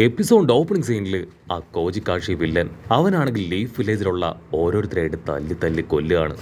Episode opening സീനിൽ ആ കോജിക്കാഷി villain അവനാണെങ്കിൽ ലീഫ് വില്ലേജിലുള്ള ഓരോരുത്തരായിട്ട് തല്ലി തല്ലി കൊല്ലുകയാണ്.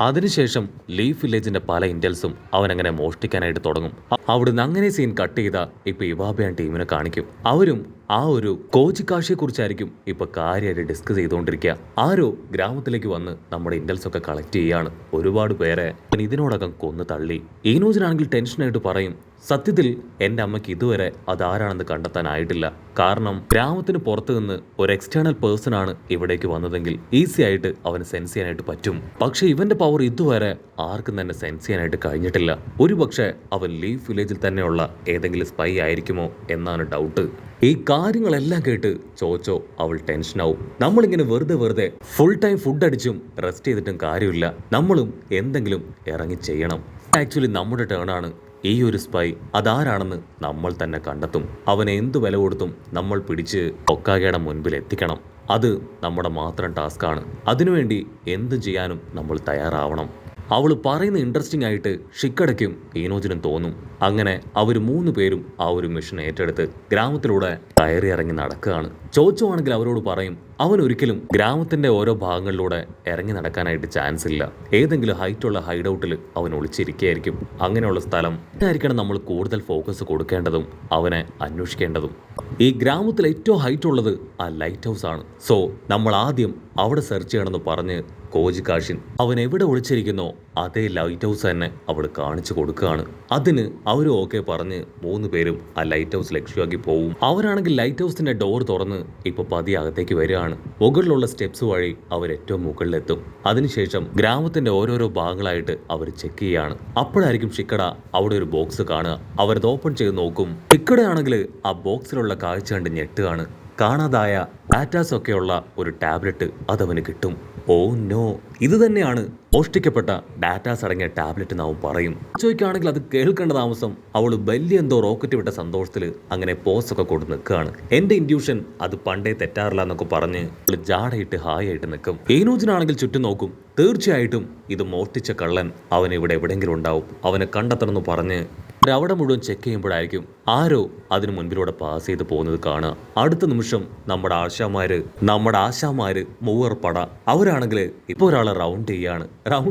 അതിനുശേഷം ലീഫ് വില്ലേജിന്റെ പല ഇന്റൽസും അവൻ അങ്ങനെ മോഷ്ടിക്കാനായിട്ട് തുടങ്ങും. അവിടുന്ന് അങ്ങനെ സീൻ കട്ട് ചെയ്ത ഇപ്പൊ ഇവാബയാൻ ടീമിനെ കാണിക്കും. അവരും ആ ഒരു കോജിക്കാഷിയെ കുറിച്ചായിരിക്കും ഇപ്പൊ കാര്യമായിട്ട് ഡിസ്കസ് ചെയ്തുകൊണ്ടിരിക്കുക. ആരോ ഗ്രാമത്തിലേക്ക് വന്ന് നമ്മുടെ ഇന്റൽസ് ഒക്കെ കളക്ട് ചെയ്യാണ്. ഒരുപാട് പേരെ ഇതിനോടകം കൊന്നു തള്ളി. ഈനോജിനാണെങ്കിൽ ടെൻഷനായിട്ട് പറയും, സത്യത്തിൽ എൻ്റെ അമ്മയ്ക്ക് ഇതുവരെ അതാരാണെന്ന് കണ്ടെത്താനായിട്ടില്ല. കാരണം ഗ്രാമത്തിന് പുറത്തു നിന്ന് ഒരു എക്സ്റ്റേണൽ പേഴ്സൺ ആണ് ഇവിടേക്ക് വന്നതെങ്കിൽ ഈസി ആയിട്ട് അവന് സെൻസ് ചെയ്യാനായിട്ട് പറ്റും. പക്ഷെ ഇവന്റെ പവർ ഇതുവരെ ആർക്കും തന്നെ സെൻസ് ചെയ്യാനായിട്ട് കഴിഞ്ഞിട്ടില്ല. ഒരുപക്ഷെ അവൻ ലീഫ് വില്ലേജിൽ തന്നെയുള്ള ഏതെങ്കിലും സ്പൈ ആയിരിക്കുമോ എന്നാണ് ഡൗട്ട്. ഈ കാര്യങ്ങളെല്ലാം കേട്ട് ചോച്ചോ അവൾ ടെൻഷനാവും. നമ്മളിങ്ങനെ വെറുതെ ഫുൾ ടൈം ഫുഡ് അടിച്ചും റെസ്റ്റ് ചെയ്തിട്ടും കാര്യമില്ല. നമ്മളും എന്തെങ്കിലും ഇറങ്ങി ചെയ്യണം. ആക്ച്വലി നമ്മുടെ ടേൺ ആണ്. ഈ ഒരു സ്പൈ അതാരാണെന്ന് നമ്മൾ തന്നെ കണ്ടെത്തും. അവനെ എന്തു വില കൊടുത്തും നമ്മൾ പിടിച്ച് ഒക്കാകയുടെ മുൻപിൽ എത്തിക്കണം. അത് നമ്മുടെ മാത്രം ടാസ്ക്കാണ്. അതിനുവേണ്ടി എന്തും ചെയ്യാനും നമ്മൾ തയ്യാറാവണം. അവൾ പറയുന്ന ഇൻട്രസ്റ്റിംഗ് ആയിട്ട് ഷിക്കടയ്ക്കും ഈനോജിനും തോന്നും. അങ്ങനെ അവർ 3 പേരും ആ ഒരു മിഷൻ ഏറ്റെടുത്ത് ഗ്രാമത്തിലൂടെ കയറി ഇറങ്ങി നടക്കുകയാണ്. ചോച്ചോ ആണെങ്കിൽ അവരോട് പറയും, അവൻ ഒരിക്കലും ഗ്രാമത്തിന്റെ ഓരോ ഭാഗങ്ങളിലൂടെ ഇറങ്ങി നടക്കാനായിട്ട് ചാൻസ് ഇല്ല. ഏതെങ്കിലും ഹൈറ്റുള്ള ഹൈഡ് ഔട്ടിൽ അവൻ ഒളിച്ചിരിക്കുകയായിരിക്കും. അങ്ങനെയുള്ള സ്ഥലം ആയിരിക്കണം നമ്മൾ കൂടുതൽ ഫോക്കസ് കൊടുക്കേണ്ടതും അവനെ അന്വേഷിക്കേണ്ടതും. ഈ ഗ്രാമത്തിൽ ഏറ്റവും ഹൈറ്റ് ഉള്ളത് ആ ലൈറ്റ് ഹൗസ് ആണ്. സോ നമ്മൾ ആദ്യം അവിടെ സെർച്ച് ചെയ്യണമെന്ന് പറഞ്ഞ് കോജിക്കാഷിൻ അവൻ എവിടെ ഒളിച്ചിരിക്കുന്നോ അതേ ലൈറ്റ് ഹൗസ് തന്നെ അവിടെ കാണിച്ചു കൊടുക്കുകയാണ്. അതിന് അവരും ഓക്കെ പറഞ്ഞ് 3 പേരും ആ ലൈറ്റ് ഹൗസ് ലക്ഷ്യമാക്കി പോവും. അവരാണെങ്കിൽ ലൈറ്റ് ഹൗസിന്റെ ഡോർ തുറന്ന് ഇപ്പൊ പതിയെ അകത്തേക്ക് വരികയാണ്. മുകളിലുള്ള സ്റ്റെപ്സ് വഴി അവർ ഏറ്റവും മുകളിലെത്തും. അതിനുശേഷം ഗ്രാമത്തിന്റെ ഓരോരോ ഭാഗങ്ങളായിട്ട് അവർ ചെക്ക് ചെയ്യാണ്. അപ്പോഴായിരിക്കും ഷിക്കട അവിടെ ഒരു ബോക്സ് കാണുക. അവരത് ഓപ്പൺ ചെയ്ത് നോക്കും. ഷിക്കടയാണെങ്കിൽ ആ ബോക്സിലുള്ള കാഴ്ച കണ്ട് ഞെട്ടുകയാണ്. കാണാതായ ഡാറ്റാസ് ഒക്കെയുള്ള ഒരു ടാബ്ലറ്റ് അതവന് കിട്ടും. ഓ നോ, ഇത് തന്നെയാണ് മോഷ്ടിക്കപ്പെട്ട ഡാറ്റാസ് അടങ്ങിയ ടാബ്ലറ്റ് എന്നാവും പറയും. ചോദിക്കുകയാണെങ്കിൽ അത് കേൾക്കേണ്ട താമസം അവൾ വലിയ എന്തോ റോക്കറ്റ് വിട്ട സന്തോഷത്തിൽ അങ്ങനെ പോസ് ഒക്കെ കൊണ്ട് നിൽക്കുകയാണ്. എന്റെ ഇൻഡ്യൂഷൻ അത് പണ്ടേ തെറ്റാറില്ല എന്നൊക്കെ പറഞ്ഞ് അവൾ ജാടയിട്ട് ഹായ് ആയിട്ട് നിൽക്കും. ഏനോജിനാണെങ്കിൽ ചുറ്റും നോക്കും. തീർച്ചയായിട്ടും ഇത് മോഷ്ടിച്ച കള്ളൻ അവൻ ഇവിടെ എവിടെയെങ്കിലും ഉണ്ടാവും. അവനെ കണ്ടെത്തണമെന്ന് പറഞ്ഞ് അവിടെ മുഴുവൻ ചെക്ക് ചെയ്യുമ്പോഴായിരിക്കും ആരോ അതിന് മുൻപിലൂടെ പാസ് ചെയ്ത് പോകുന്നത് കാണുക. അടുത്ത നിമിഷം നമ്മുടെ ആശാമാര് മൂവർ പട അവരാണെങ്കിൽ ഇപ്പോൾ ഒരാളെ റൗണ്ട്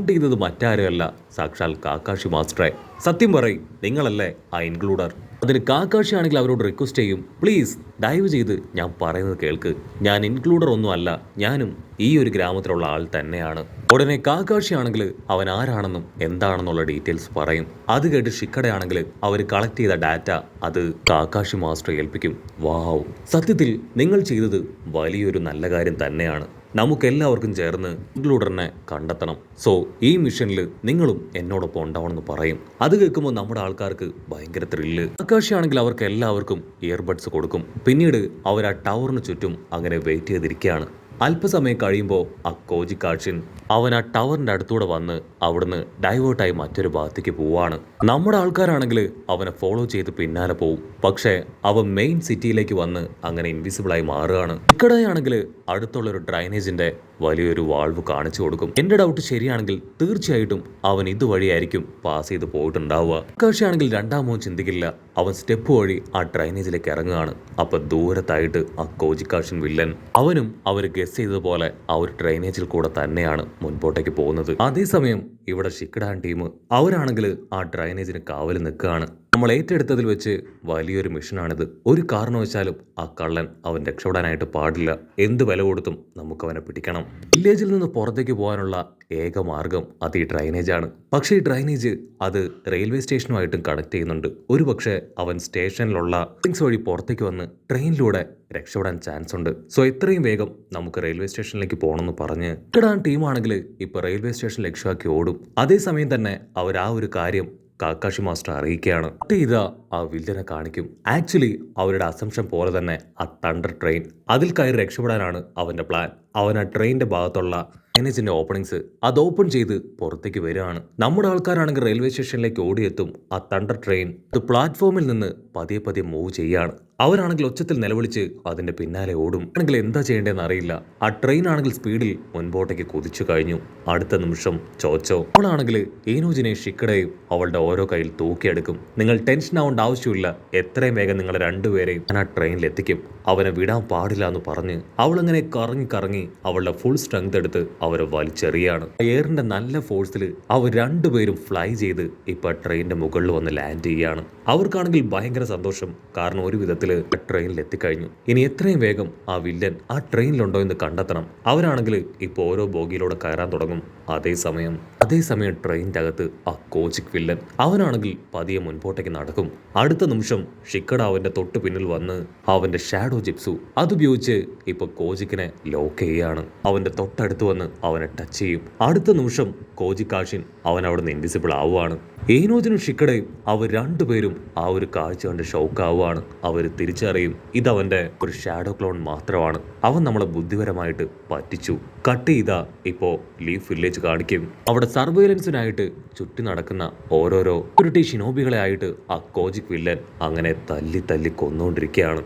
ചെയ്തത് മറ്റാരുമല്ല, സാക്ഷാൽ കാക്കാഷി മാസ്റ്ററെ. സത്യം പറയും, നിങ്ങളല്ലേ ആ ഇൻക്ലൂഡർ? അതിന് കാക്കാഷി ആണെങ്കിൽ അവരോട് റിക്വസ്റ്റ് ചെയ്യും, പ്ലീസ് ദയവ് ചെയ്ത് ഞാൻ പറയുന്നത് കേൾക്ക്. ഞാൻ ഇൻക്ലൂഡർ ഒന്നും അല്ല, ഞാനും ഈ ഒരു ഗ്രാമത്തിലുള്ള ആൾ തന്നെയാണ്. ഉടനെ കാക്കാഷി ആണെങ്കിൽ അവൻ ആരാണെന്നും എന്താണെന്നുള്ള ഡീറ്റെയിൽസ് പറയും. അത് കേട്ട് ഷിക്കടയാണെങ്കിൽ അവർ കളക്ട് ചെയ്ത ഡാറ്റ അത് കാക്കാഷി മാസ്റ്റർ ഏൽപ്പിക്കും. വാവ്, സത്യത്തിൽ നിങ്ങൾ ചെയ്തത് വലിയൊരു നല്ല കാര്യം തന്നെയാണ്. നമുക്കെല്ലാവർക്കും ചേർന്ന് ഇൻക്ലൂഡറിനെ കണ്ടെത്തണം. സോ ഈ മിഷനിൽ നിങ്ങളും എന്നോടൊപ്പം ഉണ്ടാവണമെന്ന് പറയും. അത് കേൾക്കുമ്പോൾ നമ്മുടെ ആൾക്കാർക്ക് ഭയങ്കര ത്രില്ല്. ആകാശാണെങ്കിൽ അവർക്ക് എല്ലാവർക്കും ഇയർബഡ്സ് കൊടുക്കും. പിന്നീട് അവർ ആ ടവറിന് ചുറ്റും അങ്ങനെ വെയിറ്റ് ചെയ്തിരിക്കുകയാണ്. അല്പസമയം കഴിയുമ്പോൾ ആ കോജിക്കാഷിൻ അവൻ ആ ടവറിന്റെ അടുത്തൂടെ വന്ന് അവിടുന്ന് ഡൈവേർട്ടായി മറ്റൊരു ഭാഗത്തേക്ക് പോവാണ്. നമ്മുടെ ആൾക്കാരാണെങ്കിൽ അവനെ ഫോളോ ചെയ്ത് പിന്നാലെ പോവും. പക്ഷേ അവൻ മെയിൻ സിറ്റിയിലേക്ക് വന്ന് അങ്ങനെ ഇൻവിസിബിളായി മാറുകയാണ്. ഇക്കടെയാണെങ്കിൽ അടുത്തുള്ള ഒരു ഡ്രൈനേജിന്റെ വലിയൊരു വാൾവ് കാണിച്ചു കൊടുക്കും. എന്റെ ഡൗട്ട് ശരിയാണെങ്കിൽ തീർച്ചയായിട്ടും അവൻ ഇതുവഴിയായിരിക്കും പാസ് ചെയ്ത് പോയിട്ടുണ്ടാവുക. ആകാശാണെങ്കിൽ രണ്ടാമോ ചിന്തിക്കില്ല. അവൻ സ്റ്റെപ്പ് വഴി ആ ഡ്രൈനേജിലേക്ക് ഇറങ്ങുകയാണ്. അപ്പൊ ദൂരത്തായിട്ട് ആ കോജിക്കാഷിൻ വില്ലൻ അവനും അവർ ഗസ് ചെയ്തതുപോലെ ആ ഒരു ഡ്രൈനേജിൽ കൂടെ തന്നെയാണ് മുൻപോട്ടേക്ക് പോകുന്നത്. അതേസമയം ഇവിടെ ഷിക്കഡാൻ ടീം അവരാണെങ്കിൽ ആ ഡ്രൈനേജിന് കാവൽ നിൽക്കുകയാണ്. നമ്മൾ ഏറ്റെടുത്തതിൽ വെച്ച് വലിയൊരു മിഷനാണിത്. ഒരു കാരണവശാലും ആ കള്ളൻ അവൻ രക്ഷപ്പെടാനായിട്ട് പാടില്ല. എന്ത് വില കൊടുത്തും നമുക്കവനെ പിടിക്കണം. വില്ലേജിൽ നിന്ന് പുറത്തേക്ക് പോകാനുള്ള ഏക മാർഗം അത് ഈ ഡ്രൈനേജാണ്. പക്ഷേ ഈ ഡ്രൈനേജ് അത് റെയിൽവേ സ്റ്റേഷനുമായിട്ടും കണക്ട് ചെയ്യുന്നുണ്ട്. ഒരുപക്ഷെ അവൻ സ്റ്റേഷനിലുള്ള തിങ്സ് വഴി പുറത്തേക്ക് വന്ന് ട്രെയിനിലൂടെ രക്ഷപ്പെടാൻ ചാൻസ് ഉണ്ട്. സോ എത്രയും വേഗം നമുക്ക് റെയിൽവേ സ്റ്റേഷനിലേക്ക് പോകണമെന്ന് പറഞ്ഞ് ഇക്കടാൻ ടീമാണെങ്കിൽ ഇപ്പൊ റെയിൽവേ സ്റ്റേഷൻ ലക്ഷ്യമാക്കി ഓടും. അതേസമയം തന്നെ അവർ ആ ഒരു കാര്യം കാക്കാഷി മാസ്റ്റർ അറിയിക്കുകയാണ്. ഇതാ ആ വില്ലനെ കാണിക്കും. ആക്ച്വലി അവരുടെ അസംഷൻ പോലെ തന്നെ ആ തണ്ടർ ട്രെയിൻ അതിൽ കയറി രക്ഷപ്പെടാനാണ് അവന്റെ പ്ലാൻ. അവൻ ആ ട്രെയിനിന്റെ ഭാഗത്തുള്ള മാനേജിന്റെ ഓപ്പണിങ്സ് അത് ഓപ്പൺ ചെയ്ത് പുറത്തേക്ക് വരികയാണ്. നമ്മുടെ ആൾക്കാരാണെങ്കിൽ റെയിൽവേ സ്റ്റേഷനിലേക്ക് ഓടിയെത്തും. ആ തണ്ടർ ട്രെയിൻ അത് പ്ലാറ്റ്ഫോമിൽ നിന്ന് പതിയെ പതിയെ മൂവ് ചെയ്യാണ്. അവരാണെങ്കിൽ ഒച്ചത്തിൽ നിലവിളിച്ച് അതിന്റെ പിന്നാലെ ഓടും. ആണെങ്കിൽ എന്താ ചെയ്യേണ്ടതെന്ന് അറിയില്ല. ആ ട്രെയിൻ ആണെങ്കിൽ സ്പീഡിൽ മുൻപോട്ടേക്ക് കുതിച്ചു കഴിഞ്ഞു. അടുത്ത നിമിഷം ചോച്ചോ അവളാണെങ്കിൽ ഏനോജിനെയും ഷിക്കടയും അവളുടെ ഓരോ കയ്യിൽ തൂക്കിയെടുക്കും. നിങ്ങൾ ടെൻഷൻ ആവേണ്ട ആവശ്യമില്ല, എത്രയും വേഗം നിങ്ങൾ രണ്ടുപേരെയും ഞാൻ ആ ട്രെയിനിൽ എത്തിക്കും. അവനെ വിടാൻ പാടില്ല എന്ന് പറഞ്ഞ് അവളങ്ങനെ കറങ്ങി കറങ്ങി അവളുടെ ഫുൾ സ്ട്രെങ്ത് എടുത്ത് അവരെ വലിച്ചെറിയാണ്. എയറിന്റെ നല്ല ഫോഴ്സിൽ അവർ രണ്ടുപേരും ഫ്ലൈ ചെയ്ത് ഇപ്പൊ ട്രെയിനിന്റെ മുകളിൽ വന്ന് ലാൻഡ് ചെയ്യാണ്. അവർക്കാണെങ്കിൽ ഭയങ്കര സന്തോഷം. കാരണം ഒരു വിധത്തിൽ ട്രെയിനിൽ എത്തിക്കഴിഞ്ഞു. ഇനി എത്രയും വേഗം ആ വില്ലൻ ആ ട്രെയിനിലുണ്ടോ എന്ന് കണ്ടെത്തണം. അവരാണെങ്കിൽ ഇപ്പൊ ഓരോ ബോഗിയിലൂടെ കയറാൻ തുടങ്ങും. അതേസമയം ട്രെയിനിന്റെ അകത്ത് ആ കോജിക് വില്ലൻ അവനാണെങ്കിൽ പതിയെ മുൻപോട്ടേക്ക് നടക്കും. അടുത്ത നിമിഷം ഷിക്കട അവന്റെ തൊട്ട് പിന്നിൽ വന്ന് അവന്റെ ഷാഡോ ജിപ്സു അതുപയോഗിച്ച് ഇപ്പൊ കോജിക്കിനെ ലോക്ക് ചെയ്യാണ്. അവന്റെ തൊട്ടടുത്ത് വന്ന് അവനെ ടച്ച് ചെയ്യും. അടുത്ത നിമിഷം കോജിക്കാഷിൻ അവൻ അവിടെ നിന്ന് ഇൻവിസിബിൾ ആവുകയാണ്. ഏനോജിനും ഷിക്കടയും അവർ രണ്ടുപേരും ആ ഒരു കാഴ്ച കണ്ട് ഷോക്കാവുകയാണ്. അവർ തിരിച്ചറിയും ഇതവന്റെ ഒരു ഷാഡോ ക്ലോൺ മാത്രമാണ്. അവൻ നമ്മളെ ബുദ്ധിപരമായിട്ട് പറ്റിച്ചു. കട്ട് ചെയ്താ ഇപ്പോ ലീഫ് വില്ലേജ് കാണിക്കും. അവിടെ സർവൈലൻസിനായിട്ട് ചുറ്റി നടക്കുന്ന ഓരോരോ സെക്യൂരിറ്റി ഷിനോബികളെ ആയിട്ട് ആ കോജിക് വില്ലൻ അങ്ങനെ തല്ലി തല്ലി കൊന്നുകൊണ്ടിരിക്കുകയാണ്.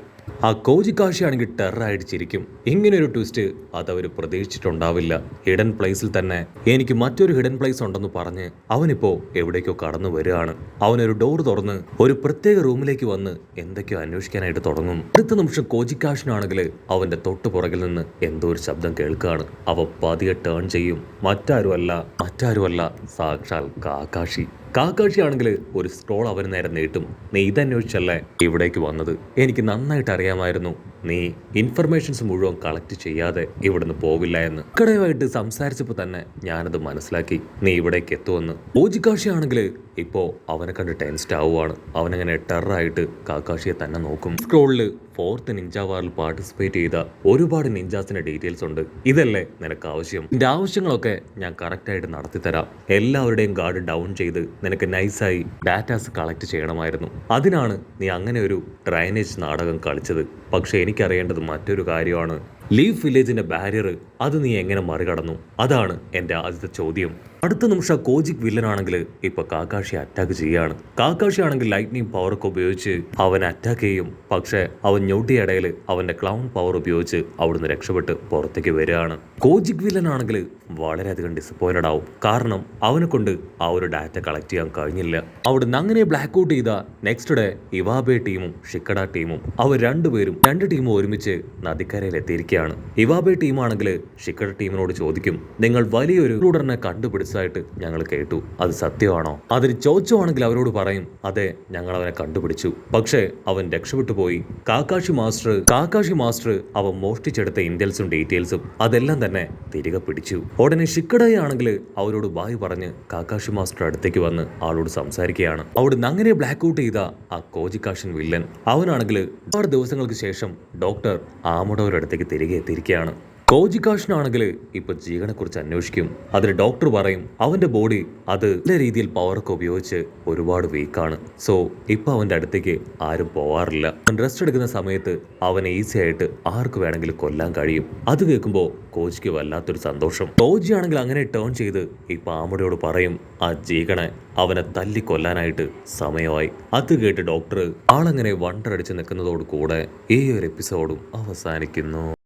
ആ കോജിക്കാശിയാണെങ്കിൽ ടെററായിട്ട് ചിരിക്കും. ഇങ്ങനെയൊരു ട്വിസ്റ്റ് അതവർ പ്രതീക്ഷിച്ചിട്ടുണ്ടാവില്ല. ഹിഡൻ പ്ലേസിൽ തന്നെ എനിക്ക് മറ്റൊരു ഹിഡൻ പ്ലേസ് ഉണ്ടെന്ന് പറഞ്ഞ് അവനിപ്പോ എവിടേക്കോ കടന്നു വരികയാണ്. അവനൊരു ഡോർ തുറന്ന് ഒരു പ്രത്യേക റൂമിലേക്ക് വന്ന് എന്തൊക്കെയോ അന്വേഷിക്കാനായിട്ട് തുടങ്ങും. അടുത്ത നിമിഷം കോജിക്കാഷിനാണെങ്കിൽ അവന്റെ തൊട്ടു പുറകിൽ നിന്ന് എന്തോ ഒരു ശബ്ദം കേൾക്കുകയാണ്. അവ പതിയെ ടേൺ ചെയ്യും. മറ്റാരുമല്ല സാക്ഷാൽ കാക്കാഷി. കാക്കാഷിയാണെങ്കിൽ ഒരു സ്ക്രോൾ അവന് നേരെ നീട്ടും. നീ ഇതന്വേഷിച്ചല്ലേ ഇവിടേക്ക് വന്നത്? എനിക്ക് നന്നായിട്ട് അറിയാമായിരുന്നു നീ ഇൻഫർമേഷൻസ് മുഴുവൻ കളക്ട് ചെയ്യാതെ ഇവിടുന്ന് പോവില്ല എന്ന്. കടയുമായിട്ട് സംസാരിച്ചപ്പോൾ തന്നെ ഞാനത് മനസ്സിലാക്കി നീ ഇവിടേക്ക് എത്തുമെന്ന്. ഓജിക്കാഷിയാണെങ്കിൽ ഇപ്പോ അവനെ കണ്ട് ടെൻസ്ഡ് ആവുകയാണ്. അവനങ്ങനെ ടെററായിട്ട് കാക്കാഷിയെ തന്നെ നോക്കും. സ്ക്രോളില് 4th നിഞ്ച വാറിൽ പാർട്ടിസിപ്പേറ്റ് ചെയ്ത ഒരുപാട് നിഞ്ചാസിന്റെ ഡീറ്റെയിൽസ് ഉണ്ട്. ഇതല്ലേ നിനക്ക് ആവശ്യം? നിന്റെ ആവശ്യങ്ങളൊക്കെ ഞാൻ കറക്റ്റായിട്ട് നടത്തിത്തരാം. എല്ലാവരുടെയും ഗാർഡ് ഡൗൺ ചെയ്ത് നിനക്ക് നൈസായി ഡാറ്റാസ് കളക്ട് ചെയ്യണമായിരുന്നു. അതിനാണ് നീ അങ്ങനെ ഒരു ഡ്രൈനേജ് നാടകം കളിച്ചത്. പക്ഷെ എനിക്കറിയേണ്ടത് മറ്റൊരു കാര്യമാണ്. ലീഫ് വില്ലേജിന്റെ ബാരിയർ അത് നീ എങ്ങനെ മറികടന്നു? അതാണ് എൻ്റെ ആദ്യത്തെ ചോദ്യം. അടുത്ത നിമിഷം കോജിക് വില്ലനാണെങ്കിൽ ഇപ്പൊ കാക്കാഷി അറ്റാക്ക് ചെയ്യാണ്. കാക്കാഷി ആണെങ്കിൽ ലൈറ്റ്നിങ് പവർ ഒക്കെ ഉപയോഗിച്ച് അവൻ അറ്റാക്ക് ചെയ്യും. പക്ഷെ അവൻ ഞൊട്ടിയിടയിൽ അവന്റെ ക്ലൗൺ പവർ ഉപയോഗിച്ച് അവിടുന്ന് രക്ഷപ്പെട്ട് പുറത്തേക്ക് വരികയാണ്. കോജിക് വില്ലനാണെങ്കിൽ വളരെയധികം ഡിസപ്പോയിന്റഡ് ആവും. കാരണം അവനെ കൊണ്ട് ആ ഒരു ഡാറ്റ കളക്ട് ചെയ്യാൻ കഴിഞ്ഞില്ല. അവിടുന്ന് അങ്ങനെ ബ്ലാക്ക് ഔട്ട് ചെയ്ത നെക്സ്റ്റ് ഡേ ഇവാബെ ടീമും ഷിക്കഡ ടീമും അവർ രണ്ട് ടീമും ഒരുമിച്ച് നദിക്കരയിൽ എത്തിയിരിക്കുകയാണ്. ഇവാബെ ടീമാണെങ്കിൽ ഷിക്കഡ ടീമിനോട് ചോദിക്കും, നിങ്ങൾ വലിയൊരു റൂഡറിനെ കണ്ടുപിടിച്ചതായിട്ട് ഞങ്ങൾ കേട്ടു, അത് സത്യമാണോ? അതിന് ചോച്ചോ ആണെങ്കിൽ അവരോട് പറയും, അതെ ഞങ്ങൾ അവനെ കണ്ടുപിടിച്ചു, പക്ഷേ അവൻ രക്ഷപ്പെട്ടു പോയി. കാക്കാഷി മാസ്റ്റർ അവൻ മോഷ്ടിച്ചെടുത്ത ഇന്റൽസും ഡീറ്റെയിൽസും അതെല്ലാം തന്നെ തിരികെ പിടിച്ചു. ഉടനെ ഷിക്കഡയെ ആണെങ്കിൽ അവരോട് ബായ് പറഞ്ഞ് കാക്കാഷി മാസ്റ്റർ അടുത്തേക്ക് വന്ന് ആളോട് സംസാരിക്കുകയാണ്. അവിടുന്ന് അങ്ങനെ ബ്ലാക്ക് ഔട്ട് ചെയ്ത ആ കോജിക്കാഷൻ വില്ലൻ അവനാണെങ്കിൽ ഒരുപാട് ദിവസങ്ങൾക്ക് ശേഷം ഡോക്ടർ ആമഡോയുടെ അടുത്തേക്ക് തിരികെ എത്തിയിരിക്കുകയാണ്. കോജിക്കാഷിനാണെങ്കിൽ ഇപ്പൊ ജീവനെ കുറിച്ച് അന്വേഷിക്കും. അതിന് ഡോക്ടർ പറയും അവന്റെ ബോഡി അത് നല്ല രീതിയിൽ പവറൊക്കെ ഉപയോഗിച്ച് ഒരുപാട് വീക്കാണ്. സോ ഇപ്പൊ അവന്റെ അടുത്തേക്ക് ആരും പോവാറില്ല. അവൻ റെസ്റ്റ് എടുക്കുന്ന സമയത്ത് അവനെ ഈസി ആയിട്ട് ആർക്ക് വേണമെങ്കിലും കൊല്ലാൻ കഴിയും. അത് കേൾക്കുമ്പോ കോജിക്ക് വല്ലാത്തൊരു സന്തോഷം. കോജി ആണെങ്കിൽ അങ്ങനെ ടേൺ ചെയ്ത് ഇപ്പൊ ആമടയോട് പറയും, ആ ജീവനെ അവനെ തല്ലി കൊല്ലാനായിട്ട് സമയമായി. അത് കേട്ട് ഡോക്ടർ ആളങ്ങനെ വണ്ടറടിച്ച് നിൽക്കുന്നതോട് കൂടെ ഈ ഒരു എപ്പിസോഡും അവസാനിക്കുന്നു.